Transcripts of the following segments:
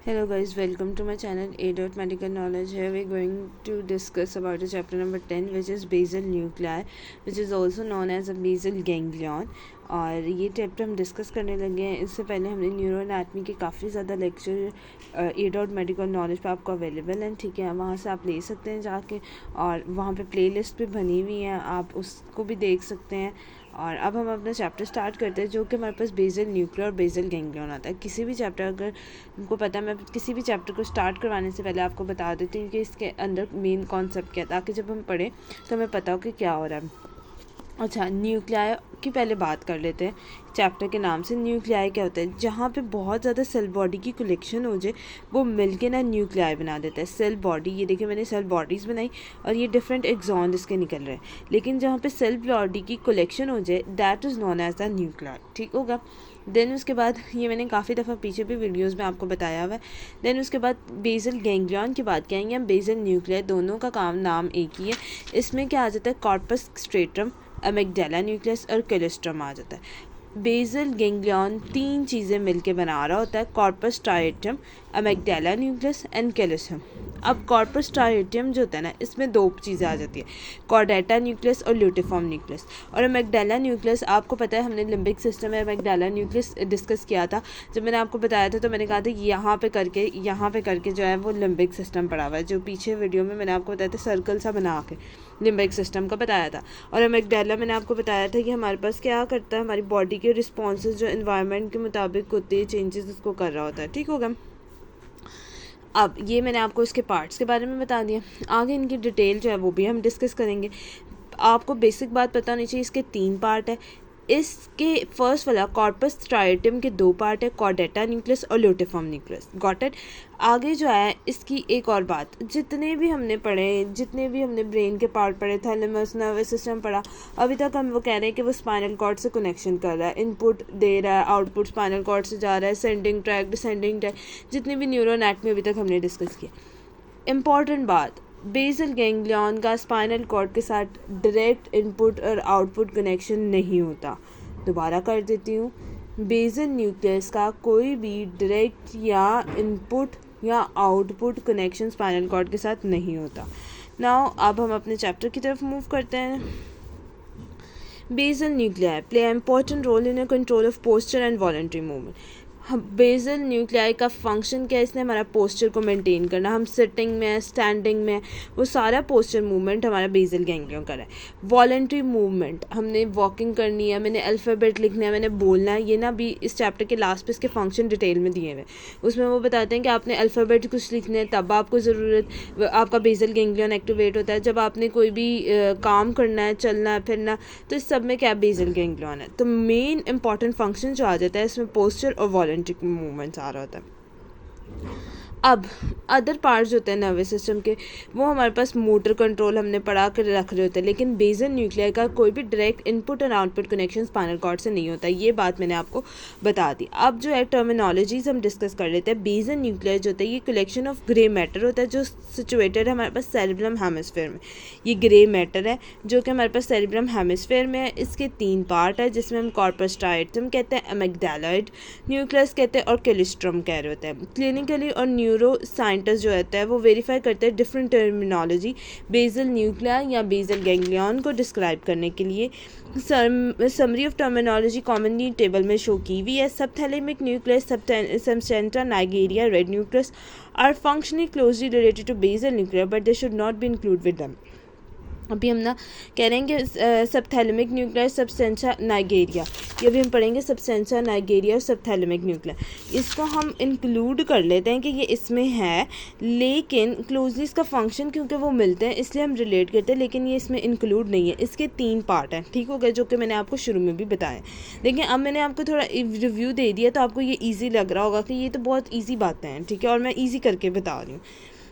Hello guys, welcome to my channel A. Medical Knowledge. Here we're going to discuss about the chapter number 10 which is basal nuclei, which is also known as a basal ganglion. और ये chapter हम discuss करने लगे हैं। इससे पहले हमने neuro anatomy के काफ़ी ज़्यादा लेक्चर A. मेडिकल नॉलेज पे आपको अवेलेबल हैं, ठीक है। वहाँ से आप ले सकते हैं जाके, और वहाँ पे प्लेलिस्ट भी बनी हुई है, आप उसको भी देख सकते हैं। और अब हम अपना चैप्टर स्टार्ट करते हैं, जो कि हमारे पास बेसल न्यूक्लियर और बेसल गैंग्लियन आता है। किसी भी चैप्टर, अगर हमको पता है, मैं किसी भी चैप्टर को स्टार्ट करवाने से पहले आपको बता देती हूँ कि इसके अंदर मेन कॉन्सेप्ट क्या है, ताकि जब हम पढ़ें तो हमें पता हो कि क्या हो रहा है। अच्छा, न्यूक्लियाई की पहले बात कर लेते हैं। चैप्टर के नाम से न्यूक्लियाई क्या होता है? जहाँ पे बहुत ज़्यादा सेल बॉडी की कलेक्शन हो जाए, वो मिलके ना न्यूक्लियाई बना देता है। सेल बॉडी, ये देखिए मैंने सेल बॉडीज़ बनाई और ये डिफरेंट एक्सॉन इसके निकल रहे हैं, लेकिन जहाँ पे सेल बॉडी की कलेक्शन हो जाए, that is known as the nuclei, ठीक होगा। देन उसके बाद, ये मैंने काफ़ी दफ़ा पीछे भी वीडियोस में आपको बताया हुआ है। देन उसके बाद बेसल गैंग्लियन की बात करेंगे हम। बेसल न्यूक्लियाई, दोनों का नाम एक ही है। इसमें क्या आ जाता है? कॉर्पस स्ट्रेटम, अमिगडाला न्यूक्लियस और कैल्शियम आ जाता है। बेसल गैंग्लियन तीन चीज़ें मिलके बना रहा होता है: corpus striatum, amygdala nucleus and calcium. अब कॉर्पस स्ट्राइटम जो होता है ना, इसमें दो चीज़ें आ जाती है: कॉर्डेटा न्यूक्लियस और ल्यूटिफॉर्म न्यूक्लियस। और अमिगडाला न्यूक्लियस, आपको पता है हमने लिम्बिक सिस्टम में अमिगडाला न्यूक्लियस डिस्कस किया था। जब मैंने आपको बताया था तो मैंने कहा था यहाँ पे करके जो है वो लिम्बिक सिस्टम पड़ा हुआ है, जो पीछे वीडियो में मैंने आपको बताया था, सर्कल सा बना के लिम्बिक सिस्टम का बताया था। और अमिगडाला मैंने आपको बताया था कि हमारे पास क्या करता है, हमारी बॉडी के रिस्पॉन्सेज जो इन्वायरमेंट के मुताबिक होते हैं, चेंजेस उसको कर रहा होता है, ठीक होगा। अब ये मैंने आपको इसके पार्ट्स के बारे में बता दिया। आगे इनकी डिटेल जो है वो भी हम डिस्कस करेंगे। आपको बेसिक बात पता होनी चाहिए, इसके 3 पार्ट है। इसके फर्स्ट वाला कॉर्पस स्ट्राइटम के 2 पार्ट है: कॉर्डेटा न्यूक्लियस और ल्यूटिफॉर्म न्यूक्लियस। Got it. आगे जो है इसकी एक और बात, जितने भी हमने ब्रेन के पार्ट पढ़े, थैलेमस, नर्वस सिस्टम पढ़ा, अभी तक हम वो कह रहे हैं कि वो स्पाइनल कॉर्ड से कनेक्शन कर रहा है, इनपुट दे रहा है, आउटपुट स्पाइनल कॉर्ड से जा रहा है, सेंडिंग ट्रैक, डिसेंडिंग ट्रैक, जितनी भी न्यूरो एनाटमी अभी तक हमने डिस्कस किया। इम्पॉर्टेंट बात, बेसल गैंग्लियन का स्पाइनल कॉर्ड के साथ डायरेक्ट इनपुट और आउटपुट कनेक्शन नहीं होता। दोबारा कर देती हूँ, बेसल न्यूक्लियस का कोई भी डायरेक्ट या इनपुट या आउटपुट कनेक्शन स्पाइनल कॉर्ड के साथ नहीं होता। नाउ अब हम अपने चैप्टर की तरफ मूव करते हैं। Basal nuclei play an important role in a control of posture and voluntary movement। Basal nuclei का फंक्शन क्या है? इसने हमारा पोस्चर को मेंटेन करना। हम सिटिंग में, स्टैंडिंग में, वो सारा पोस्चर मूवमेंट हमारा बेसल गैंग्लियन कर रहा है। वॉलंटरी मूवमेंट, हमने वॉकिंग करनी है, मैंने अल्फ़ाबेट लिखना है, मैंने बोलना है, ये ना भी इस चैप्टर के लास्ट पे इसके फंक्शन डिटेल में दिए हुए। उसमें वो बताते हैं कि आपने अल्फ़ाबेट कुछ लिखने हैं, तब आपको ज़रूरत, आपका बेसल गैंग्लियन एक्टिवेट होता है। जब आपने कोई भी काम करना है, चलना है, फिरना, तो इस सब में क्या बेसल गैंग्लियन है। तो मेन इंपॉर्टेंट फंक्शन जो आ जाता है इसमें, पोस्चर और वॉलंटरी मूवमेंट्स आ रहा होता है। अब अदर पार्ट्स होते हैं नर्वस सिस्टम के, वो हमारे पास मोटर कंट्रोल हमने पढ़ा कर रख रहे होते हैं, लेकिन बेसल न्यूक्लियाई का कोई भी डायरेक्ट इनपुट और आउटपुट कनेक्शन स्पाइनल कॉर्ड से नहीं होता। ये बात मैंने आपको बता दी। अब जो है टर्मिनोलॉजीज हम डिस्कस कर लेते हैं। बेसल न्यूक्लियाई जो होता है, ये कलेक्शन ऑफ ग्रे मैटर होता है, जो सिचुएटेड है हमारे पास सेरेब्रम हेमिस्फीयर में। ये ग्रे मैटर है जो कि हमारे पास सेरेब्रम हेमिस्फीयर में है। इसके 3 पार्ट है, जिसमें हम कॉर्पस स्ट्राइटम कहते हैं, अमिगडालॉइड न्यूक्लियस कहते हैं और कैल्शियम कह रहे होते हैं। क्लिनिकली और न्यूरो साइंटिस्ट जो होता है वो वेरीफाई करते हैं डिफरेंट टर्मिनोलॉजी बेसल न्यूक्लियाई या बेसल गैंग्लियन को डिस्क्राइब करने के लिए। Summary of terminology commonly table में शो की हुई है। Subthalamic nucleus, substantia nigra, red nucleus are functionally closely related to basal nuclear, but they should not be include with them. अभी हम ना कह रहे हैं कि सबथैलेमिक न्यूक्लियर, सबसेंट्रा नाइगेरिया, ये भी हम पढ़ेंगे, सबसेंट्रा नाइगेरिया और सबथैलेमिक न्यूक्लियर। इसको हम इंक्लूड कर लेते हैं कि ये इसमें है, लेकिन क्लोजली इसका फंक्शन क्योंकि वो मिलते हैं इसलिए हम रिलेट करते हैं, लेकिन ये इसमें इंक्लूड नहीं है। इसके 3 पार्ट हैं, ठीक हो गए, जो कि मैंने आपको शुरू में भी बताया। देखिए अब मैंने आपको थोड़ा रिव्यू दे दिया तो आपको ये ईजी लग रहा होगा कि ये तो बहुत ईजी बातें हैं, ठीक है, और मैं ईजी करके बता रही हूँ।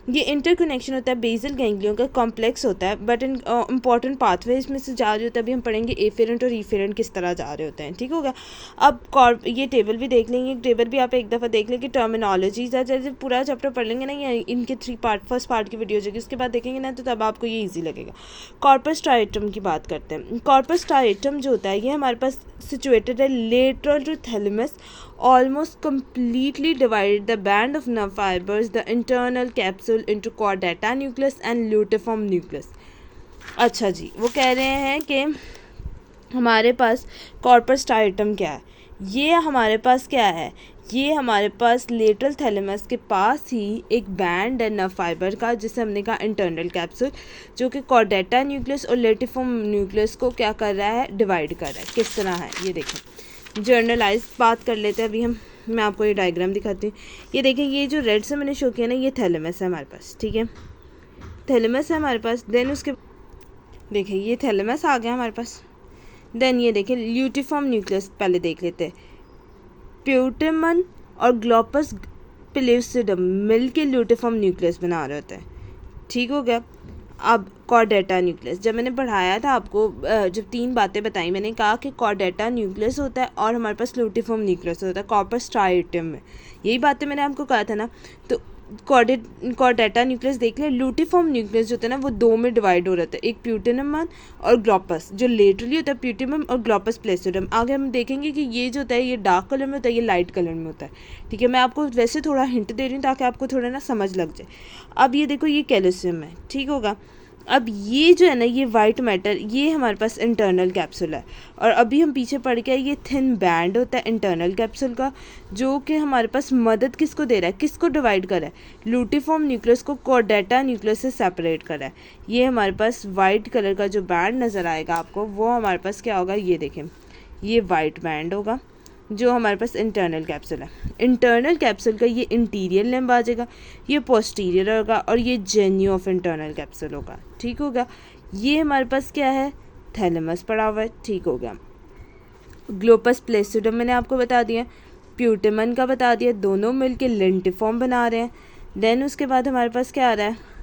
ये इंटरकनेक्शन होता है बेसल गैंग्लियन का, कॉम्प्लेक्स होता है, बट इंपॉर्टेंट पाथवेज में से जा रहे होता है। अभी हम पढ़ेंगे एफेरेंट और रीफेरेंट किस तरह जा रहे होते हैं, ठीक होगा। अब ये टेबल भी देख लेंगे, टेबल भी आप एक दफ़ा देख लेंगे। टर्मिनोलॉजीज है, जैसे पूरा चैप्टर पढ़ लेंगे ना, या इनके 3 पार्ट, फर्स्ट पार्ट की वीडियो जाएगी, उसके बाद देखेंगे ना, तो तब आपको ये ईजी लगेगा। कॉर्पस स्ट्राइटम की बात करते हैं। कॉर्पस स्ट्राइटम जो होता है ये हमारे पास सिचुएटेड है lateral to thalamus almost completely divided the band of nerve fibers, the internal capsule, into chordata nucleus and luteform nucleus. अच्छा जी, वो कह रहे हैं कि हमारे पास कॉर्पस स्टाइटम क्या है. ये हमारे पास क्या है, ये हमारे पास लेटरल थैलेमस के पास ही एक बैंड है नर्व फाइबर का, जिसे हमने कहा इंटरनल कैप्सूल, जो कि कॉर्डेटा न्यूक्लियस और लेटिफॉर्म न्यूक्लियस को क्या कर रहा है, डिवाइड कर रहा है. किस तरह है ये देखें, जर्नलाइज बात कर लेते हैं अभी हम. मैं आपको ये डायग्राम दिखाती हूँ. ये देखें, ये जो रेड से मैंने शो किया ना, ये थैलेमस है हमारे पास. ठीक है, थैलेमस है हमारे पास. देन उसके देखें, ये थैलेमस आ गया हमारे पास. देन ये देखें ल्यूटिफॉर्म न्यूक्लियस पहले देख लेते हैं. प्यूटेमन और ग्लोपस पेलुसिडम मिल के ल्यूटिफॉर्म न्यूक्लियस बना रहे होते हैं. ठीक हो गया. अब कॉर्डेटा न्यूक्लियस, जब मैंने पढ़ाया था आपको, जब 3 बातें बताई, मैंने कहा कि कॉर्डेटा न्यूक्लियस होता है और हमारे पास ल्यूटिफॉर्म न्यूक्लियस होता है कॉर्पस स्ट्राइटम में. यही बातें मैंने आपको कहा था ना. तो कॉर्डेटा न्यूक्लियस देख ले. ल्यूटिफॉर्म न्यूक्लियस जो होता है ना, वो 2 में डिवाइड हो रहा था, एक प्यूटेनमन और ग्लोपस, जो लेटरली होता है प्यूटेनम और ग्लोपस प्लेसिडम. आगे हम देखेंगे कि ये जो होता है ये डार्क कलर में होता है, ये लाइट कलर में होता है. ठीक है, मैं आपको वैसे थोड़ा हिंट दे रही हूँ ताकि आपको थोड़ा ना समझ लग जाए. अब ये देखो, ये कैल्शियम है. ठीक होगा. अब ये जो है ना, ये वाइट मैटर, ये हमारे पास इंटरनल कैप्सूल है. और अभी हम पीछे पढ़ के, ये थिन बैंड होता है इंटरनल कैप्सूल का, जो कि हमारे पास मदद किसको दे रहा है, किसको डिवाइड कर रहा है, ल्यूटिफॉर्म न्यूक्लियस को कॉर्डेटा न्यूक्लियस से सेपरेट कर रहा है. ये हमारे पास वाइट कलर का जो बैंड नज़र आएगा आपको, वो हमारे पास क्या होगा, ये देखें, ये वाइट बैंड होगा जो हमारे पास इंटरनल कैप्सूल है. इंटरनल कैप्सूल का ये इंटीरियर लिम्ब आ जाएगा, ये पोस्टीरियर होगा, और ये जेन्यू ऑफ इंटरनल कैप्सूल होगा. ठीक होगा. ये हमारे पास क्या है, थैलेमस पड़ा हुआ है. ठीक हो गया. ग्लोपस प्लेसिडम मैंने आपको बता दिया, प्यूटेमन का बता दिया, दोनों मिलके लेंटिफॉर्म बना रहे हैं. देन उसके बाद हमारे पास क्या आ रहा है,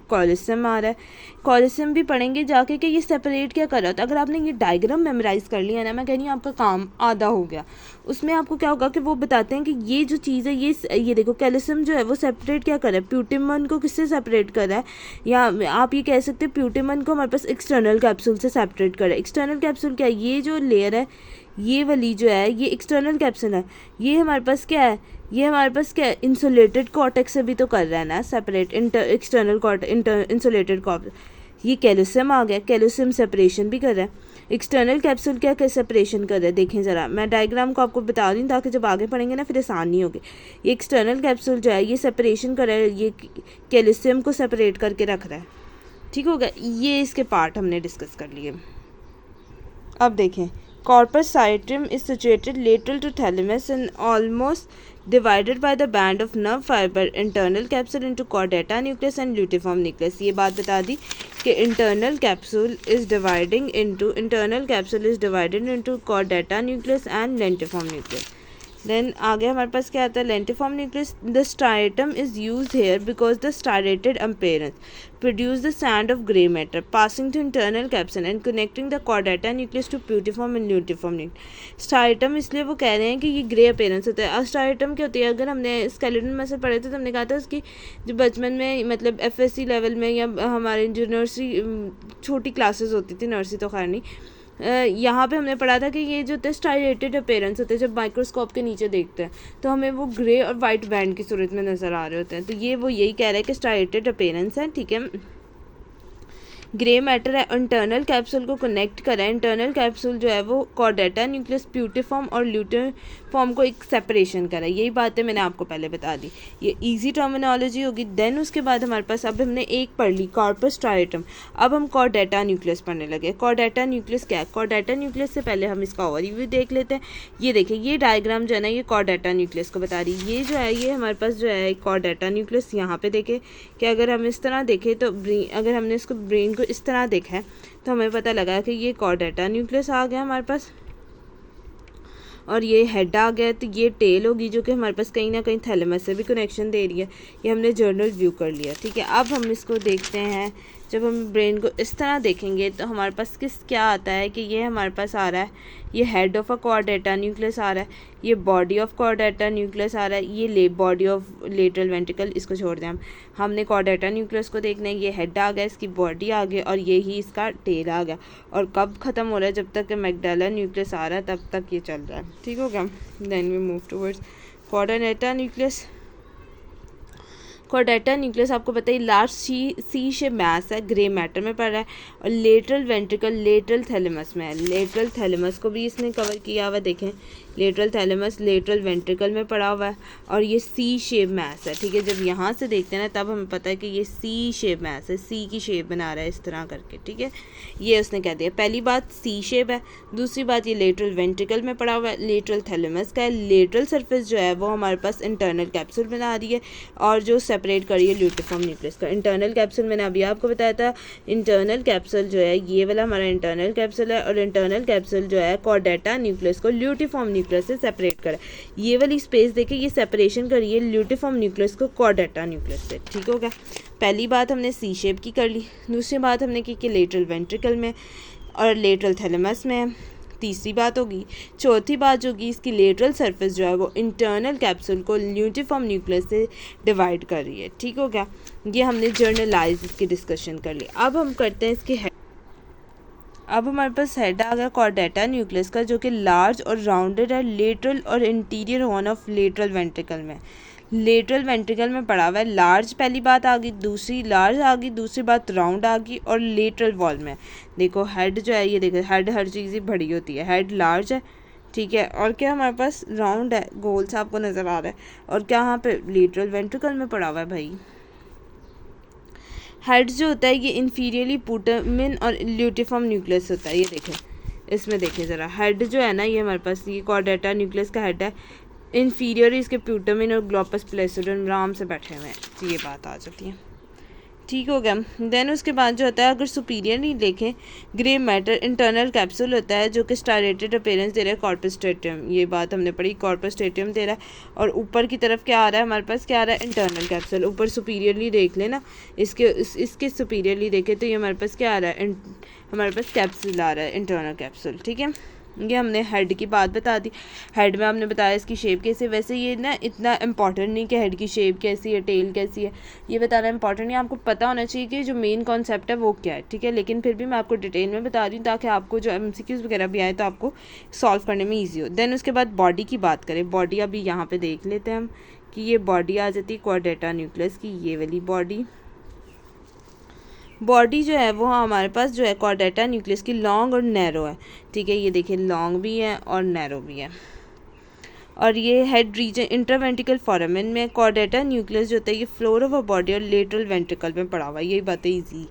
कॉलिसियम आ रहा है. कॉलिसियम भी पढ़ेंगे जाके कि ये सेपरेट क्या कर रहा था. अगर आपने ये डायग्राम मेमोराइज़ कर लिया ना, मैं कह रही हूँ आपका काम आधा हो गया. उसमें आपको क्या होगा कि वो बताते हैं कि ये जो चीज़ है, ये देखो, कैल्शियम जो है वो सेपरेट क्या कर रहा है, प्यूटेमन को किससे सेपरेट कर रहा है, या आप ये कह सकते हैं प्यूटेमन को हमारे पास एक्सटर्नल कैप्सूल से सेपरेट कर रहा है. एक्सटर्नल कैप्सूल क्या है, ये जो लेयर है, ये वाली जो है, ये एक्सटर्नल कैप्सूल है. ये हमारे पास क्या है, ये हमारे पास क्या है, इंसुलेटेड कॉर्टेक्स से भी तो कर रहा है ना सेपरेट, एक्सटर्नल इंसुलेटेड कॉर्टेक्स. ये कैल्शियम आ गया, कैल्शियम सेपरेशन भी कर रहा है. एक्सटर्नल कैप्सूल क्या सेपरेशन कर रहा है, देखें ज़रा, मैं डायग्राम को आपको बता रही हूँ ताकि जब आगे पढ़ेंगे ना फिर आसान नहीं होगी. ये एक्सटर्नल कैप्सूल जो है ये सेपरेशन कर रहा है, ये कैल्शियम को सेपरेट करके रख रहा है. ठीक होगा. ये इसके पार्ट हमने डिस्कस कर लिए. अब देखें, corpus luteum is situated lateral to thalamus and almost divided by the band of nerve fiber internal capsule into chordata nucleus and luteform nucleus. ये बात बता दी कि internal capsule is divided into chordata nucleus and lentiform nucleus. Then आगे हमारे पास क्या आता है, lentiform nucleus. The striatum is use here because the striated appearance produce the sand of grey matter passing through internal capsule and connecting the chordata nucleus to putiform and luteform nucleus. स्टाइटम इसलिए वो कह रहे हैं कि ये grey appearance होता है. स्टाइटम क्या होती है, अगर हमने स्केलेटन में से पढ़े थे तो हमने कहा था उसकी जो बचपन में मतलब एफएससी लेवल में या हमारे जो नर्सरी छोटी क्लासेस होती थी, नर्सरी तो खैर नहीं, यहाँ पे हमने पढ़ा था कि ये जो होता है स्टाइरेटेड अपीयरेंस होते हैं. जब माइक्रोस्कोप के नीचे देखते हैं तो हमें वो ग्रे और वाइट बैंड की सूरत में नज़र आ रहे होते हैं. तो ये वो यही कह रहा है कि स्टाइरेटेड अपीयरेंस है. ठीक है. ग्रे मैटर है, इंटरनल कैप्सूल को कनेक्ट करा है. इंटरनल कैप्सूल जो है वो कॉर्डेटा न्यूक्लियस, प्यूटिफॉर्म और ल्यूटिफॉर्म को एक सेपरेशन करा है. यही बातें मैंने आपको पहले बता दी. ये इजी टर्मिनोलॉजी होगी. देन उसके बाद हमारे पास अब हमने एक पढ़ ली कॉर्पस स्ट्राइटम. अब हम कॉर्डेटा न्यूक्लियस पढ़ने लगे. कॉर्डेटा न्यूक्लियस क्या है, कॉर्डेटा न्यूक्लियस से पहले हम इसका ओवरव्यू देख लेते हैं. ये देखिए, ये डायग्राम जो है ना, ये कॉर्डेटा न्यूक्लियस को बता रही. ये जो है ये हमारे पास जो है कॉर्डेटा न्यूक्लियस. यहाँ पे देखें कि अगर हम इस तरह देखें तो अगर हमने इसको ब्रेन को इस तरह देखा है तो हमें पता लगा कि ये कॉर्डेटा न्यूक्लियस आ गया हमारे पास, और ये हेड आ गया. तो ये टेल होगी जो कि हमारे पास कहीं ना कहीं थैलेमस से भी कनेक्शन दे रही है. ये हमने जर्नल व्यू कर लिया. ठीक है. अब हम इसको देखते हैं. जब हम ब्रेन को इस तरह देखेंगे तो हमारे पास क्या आता है कि ये हमारे पास आ रहा है, ये head of a caudate nucleus आ रहा है, ये बॉडी ऑफ कॉर्डेटा न्यूक्लियस आ रहा है, ये बॉडी ऑफ लेटरल वेंट्रिकल, इसको छोड़ दें हमने कॉर्डेटा न्यूक्लियस को देखना है। ये हेड आ गया, इसकी बॉडी आ गई और ये ही इसका टेल आ गया। और कब ख़त्म हो रहा है? जब तक अमिग्डाला न्यूक्लियस आ रहा है तब तक ये चल रहा है। ठीक हो गया। Then we move towards caudate nucleus. Caudate nucleus आपको पता है लार्ज सी शेप मैस है, ग्रे मैटर में पड़ रहा है। और लेटरल वेंट्रिकल लेटरल थैलेमस में है। लेटरल थैलेमस को भी इसने कवर किया हुआ, देखें लेटरल थैलेमस लेटरल वेंट्रिकल में पड़ा हुआ है। और ये सी शेप मैस है, ठीक है। जब यहाँ से देखते हैं ना तब हमें पता है कि ये सी शेप मैस है, सी की शेप बना रहा है इस तरह करके, ठीक है। ये उसने कह दिया। पहली बात सी शेप है, दूसरी बात ये लेटरल वेंट्रिकल में पड़ा हुआ है, लेटरल थैलेमस का है। लेटरल सरफेस जो है वो हमारे पास इंटरनल कैप्सूल बना रही है और जो सेपरेट करिए ल्यूटिफॉर्म न्यूक्लियस का। इंटरनल कैप्सूल मैंने अभी आपको बताया था, इंटरनल कैप्सूल जो है ये वाला हमारा इंटरनल कैप्सूल है। और इंटरनल कैप्सूल जो है कॉर्डेटा न्यूक्लियस को ल्यूटिफॉर्म न्यूक्लियस से सेपरेट करे। ये वाली स्पेस देखिए, ये सेपरेशन करिए ल्यूटिफॉर्म न्यूक्लियस को कॉर्डेटा न्यूक्लियस से। ठीक हो गया। पहली बात हमने सी शेप की कर ली। दूसरी बात हमने की कि लेटरल वेंट्रिकल में और लेटरल थैलेमस में है। तीसरी बात होगी, चौथी बात जो होगी इसकी लेटरल सरफेस जो है वो इंटरनल कैप्सूल को ल्यूटिफॉर्म न्यूक्लियस से डिवाइड कर रही है। ठीक हो गया। ये हमने जर्नलाइज इसकी डिस्कशन कर ली। अब हम करते हैं इसके हेड। अब हमारे पास हेड आ गया कॉर्डेटा न्यूक्लियस का, जो कि लार्ज और राउंडेड है लेटरल और interior horn of lateral ventricle में। लेटरल वेंट्रिकल में पड़ा हुआ है। लार्ज पहली बात आ गई, दूसरी लार्ज आ गई, दूसरी बात राउंड आ गई और लेटरल वॉल में देखो हेड जो है, ये देखो हेड हर चीज़ ही बड़ी होती है। हेड लार्ज है, ठीक है। और क्या हमारे पास राउंड है, गोल सा आपको नज़र आ रहा है। और क्या यहाँ पे लेटरल वेंट्रिकल में पड़ा हुआ है भाई। हेड जो होता है ये इन्फीरियरली पुटामिन और ल्यूटिफॉर्म न्यूक्लियस होता है। ये देखें, इसमें देखें ज़रा, हेड जो है ना ये हमारे पास ये कॉर्डेटा न्यूक्लियस का हेड है। इन्फीरियर इसके प्यूटामिन और ग्लोपस प्लेसिडम आराम से बैठे हुए हैं, तो ये बात आ जाती है। ठीक हो गया। देन उसके बाद जो होता है, अगर सुपीरियर नहीं देखें, ग्रे मैटर इंटरनल कैप्सूल होता है जो कि स्टारेटेड अपीयरेंस दे रहा है कॉर्पस स्टेटियम। ये बात हमने पढ़ी, कॉर्पस स्टेटियम दे रहा है। और ऊपर की तरफ क्या आ रहा है हमारे पास, क्या आ रहा है इंटरनल कैप्सूल। ऊपर सुपीरियरली देख लेना, इसके सुपीरियरली देखें तो ये हमारे पास क्या आ रहा है, हमारे पास कैप्सूल आ रहा है, इंटरनल कैप्सूल। ठीक है। ये हमने हेड की बात बता दी। हेड में हमने बताया इसकी शेप कैसे। वैसे ये ना इतना इंपॉर्टेंट नहीं कि हेड की शेप कैसी है, टेल कैसी है, ये बताना इंपॉर्टेंट नहीं। आपको पता होना चाहिए कि जो मेन कॉन्सेप्ट है वो क्या है, ठीक है। लेकिन फिर भी मैं आपको डिटेल में बता रही हूँ ताकि आपको जो MCQs वगैरह भी आए तो आपको सॉल्व करने में ईजी हो। देन उसके बाद बॉडी की बात करें। बॉडी अभी यहाँ पर देख लेते हैं हम कि ये बॉडी आ जाती है कॉर्डेटा न्यूक्लियस की, ये वाली बॉडी जो है वो हमारे पास जो है कॉर्डेटा न्यूक्लियस की लॉन्ग और नैरो है, ठीक है। ये देखिए लॉन्ग भी है और नैरो भी है। और ये हेड रीजन इंटरवेंट्रिकल फोरामेन में। कॉर्डेटा न्यूक्लियस जो होता है ये फ्लोर ऑफ अ बॉडी और लेटरल वेंट्रिकल में पड़ा हुआ है। यही बातें ईजी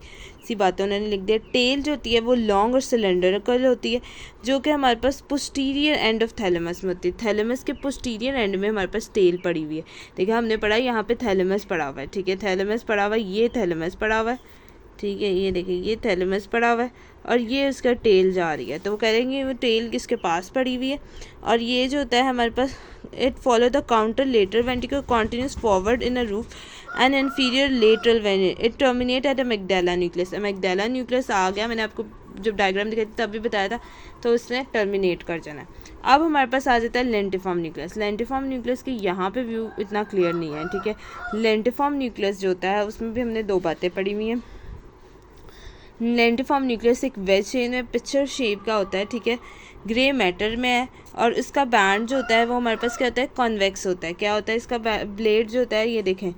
सी बातें उन्होंने लिख दिया। टेल जो होती है वो लॉन्ग और सिलेंडरिकल होती है, जो कि हमारे पास पोस्टीरियर एंड ऑफ थैलेमस में होती है। थैलेमस के पोस्टीरियर एंड में हमारे पास टेल पड़ी हुई है। देखिए हमने पढ़ा यहाँ पे थैलेमस पड़ा हुआ है, ठीक है। थैलेमस पड़ा हुआ है, ये थैलेमस पड़ा हुआ है, ठीक है। ये देखिए ये थैलेमस पड़ा हुआ है और ये उसका टेल जा रही है, तो वो करेंगे वो टेल किसके पास पड़ी हुई है। और ये जो होता है हमारे पास, it follow the contour lateral ventricle continues forward in a roof and inferior lateral ventricle, it terminate at amygdala nucleus. Amygdala nucleus आ गया, मैंने आपको जब डायग्राम दिखाई थी तब भी बताया था, तो उसने टर्मिनेट कर जाना है। अब हमारे पास आ जाता है लेंटिफॉर्म न्यूक्लियस। लेंटिफॉर्म न्यूक्लियस की यहाँ पे व्यू इतना क्लियर नहीं है, ठीक है। लेंटिफॉर्म न्यूक्लियस जो होता है उसमें भी हमने दो बातें पढ़ी हुई हैं। लेंटिफॉर्म न्यूक्लियस एक वेज शेप में पिक्चर शेप का होता है, ठीक है। ग्रे मैटर में है और इसका बैंड जो होता है वो हमारे पास क्या होता है, कॉन्वेक्स होता है। क्या होता है इसका ब्लेड जो होता है, ये देखें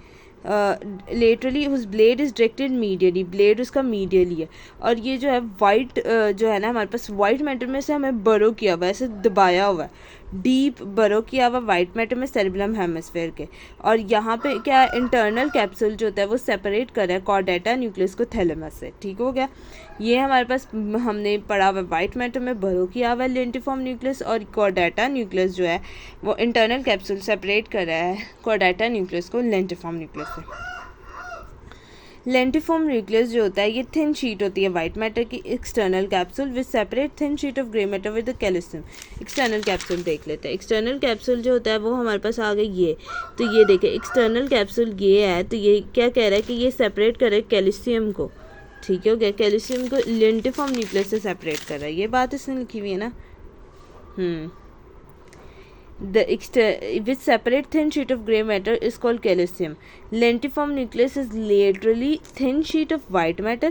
laterally whose blade is directed medially, blade उसका मीडियली है। और ये जो है वाइट जो है ना हमारे पास वाइट मैटर में से हमें बरो किया हुआ है, ऐसे दबाया हुआ है, डीप बरो किया हुआ वाइट मैटर में सेरेब्रम हेमिस्फीयर के। और यहाँ पे क्या है, इंटरनल कैप्सूल जो होता है वो सेपरेट कर रहा है कॉर्डेटा न्यूक्लियस को थैलेमस से। ठीक हो गया। ये हमारे पास हमने पढ़ा हुआ वाइट मैटर में बरो किया हुआ है लेंटिफॉर्म न्यूक्लियस, और कॉर्डेटा न्यूक्लियस जो है वो इंटरनल कैप्सूल सेपरेट कर रहा है कॉर्डेटा न्यूक्लियस को लेंटिफॉर्म न्यूक्लियस से। लेंटिफॉर्म न्यूक्लियस जो होता है ये थिन शीट होती है वाइट मैटर की, external capsule with separate thin sheet of grey matter with the calcium. External capsule देख लेते हैं। एक्सटर्नल कैप्सूल जो होता है वो हमारे पास आ गई ये, तो ये देखें एक्सटर्नल कैप्सूल ये है, तो ये क्या कह रहा है कि ये सेपरेट करे कैल्शियम को, ठीक है, हो गया। कैल्शियम को लेंटिफॉर्म न्यूक्लियस से सेपरेट कर रहा है, ये बात इसने लिखी हुई है ना। Which separate thin sheet of gray matter is called calcium. Lentiform nucleus is laterally thin sheet of white matter.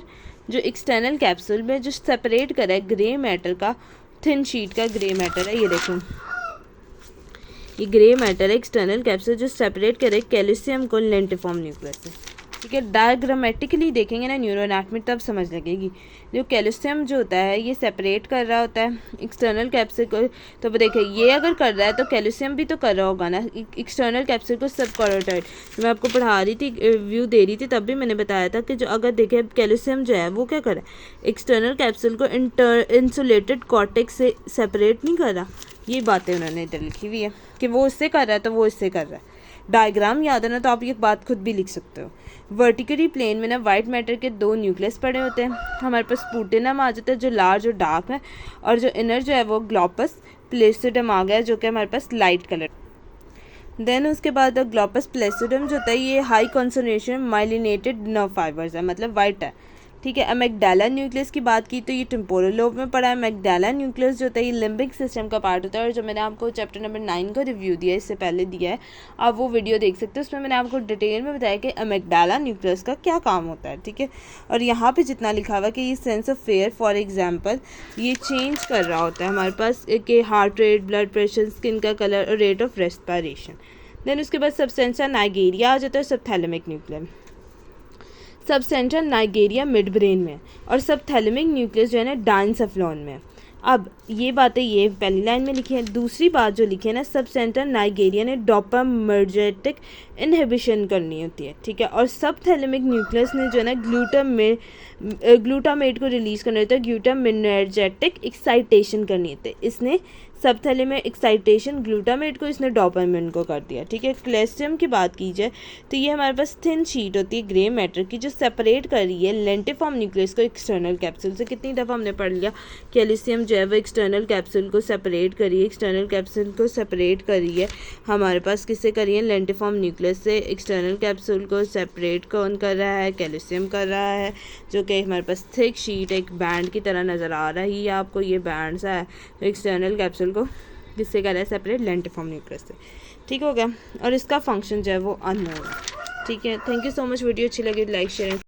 जो एक्सटर्नल कैप्सूल में जो सेपरेट करा है ग्रे मैटर का, थिन शीट का ग्रे मैटर है, ये देखो ये ग्रे मैटर है एक्सटर्नल कैप्सूल जो सेपरेट करे कैल्शियम को लेंटिफॉर्म न्यूक्लियस से। ठीक है, डायग्रामेटिकली देखेंगे ना न्यूरो एनाटॉमी तब समझ लगेगी। जो कैल्शियम जो होता है ये सेपरेट कर रहा होता है एक्सटर्नल कैप्सूल को, तो देखिए ये अगर कर रहा है तो कैल्शियम भी तो कर रहा होगा ना एक्सटर्नल कैप्सूल को। सब कॉरोटाइड मैं आपको पढ़ा रही थी, व्यू दे रही थी, तब भी मैंने बताया था कि जो अगर देखे कैल्शियम जो है वो क्या कर रहा है एक्सटर्नल कैप्सूल को इंसुलेटेड कॉर्टेक्स से सेपरेट नहीं कर रहा। ये बातें उन्होंने इधर लिखी हुई है कि वो इससे कर रहा है तो वो इससे कर रहा है। डायग्राम याद है ना तो आप ये बात खुद भी लिख सकते हो। वर्टिकली प्लेन में ना वाइट मैटर के 2 न्यूक्लियस पड़े होते हैं। हमारे पास प्लूटिनम आ जाता है जो लार्ज और डार्क है, और जो इनर जो है वो ग्लोपस प्लेसिडम आ गया जो कि हमारे पास लाइट कलर। देन उसके बाद ग्लोपस प्लेसिडम जो होता है ये हाई कॉन्सोनेशन माइलिनेटेड नर्व फाइबर्स है, मतलब वाइट है। ठीक है, अमेगडाला न्यूक्लियस की बात की तो ये टेम्पोरल लोब में पड़ा है। अमेगडाला न्यूक्लियस जो होता है ये लिम्बिक सिस्टम का पार्ट होता है, और जो मैंने आपको चैप्टर नंबर 9 का रिव्यू दिया है इससे पहले दिया है, आप वो वीडियो देख सकते हो। उसमें मैंने आपको डिटेल में बताया कि अमेगडाला न्यूक्लियस का क्या काम होता है। ठीक है, और यहाँ पे जितना लिखा हुआ कि ये sense of fair for example ये चेंज कर रहा होता है हमारे पास कि heart rate, blood pressure, skin का कलर और रेट ऑफ रेस्पिरेशन। देन उसके बाद सबसेंसा नाइगेरिया आ जाता है subthalamic nucleus. सबसेंट्रल Niagara mid brain में, और सबथैलेमिक न्यूक्लियस जो है ना डायंसेफलॉन में। अब ये बातें ये पहली लाइन में लिखी है। दूसरी बात जो लिखी है ना, सब सेंट्रल नाइगेरिया ने डोपामिनर्जिक इनहिबिशन करनी होती है। ठीक है, और सबथैलेमिक न्यूक्लियस ने जो है ना ग्लूटामेट को रिलीज करना होता है, ग्लूटामिनर्जिक एक्साइटेशन करनी होती है। इसने सबथैलेमिक एक्साइटेशन ग्लूटामेट को, इसने डोपामिन को कर दिया। ठीक है, कैल्शियम की बात की जाए तो ये हमारे पास थिन शीट होती है ग्रे मैटर की जो सेपरेट कर रही है लेंटिफॉर्म न्यूक्लियस को एक्सटर्नल कैप्सूल से। कितनी दफ़ा हमने पढ़ लिया, कैल्शियम जो है वो एक्सटर्नल कैप्सूल को सेपरेट करिए, एक्सटर्नल कैप्सूल को सेपरेट करिए हमारे पास किससे करिए लेंटिफॉर्म न्यूक्लियस से। एक्सटर्नल कैप्सूल को सेपरेट कौन कर रहा है, कैल्शियम कर रहा है, जो कि हमारे पास थिक शीट एक बैंड की तरह नज़र आ रही है आपको, ये बैंड सा है। तो एक्सटर्नल कैप्सूल को किससे कर रहा है सेपरेट, लेंटिफॉर्म न्यूक्लियस से। ठीक हो गया, और इसका फंक्शन जो है वो अननोन है। ठीक है, thank you so much. Video अच्छी लगी लाइक शेयर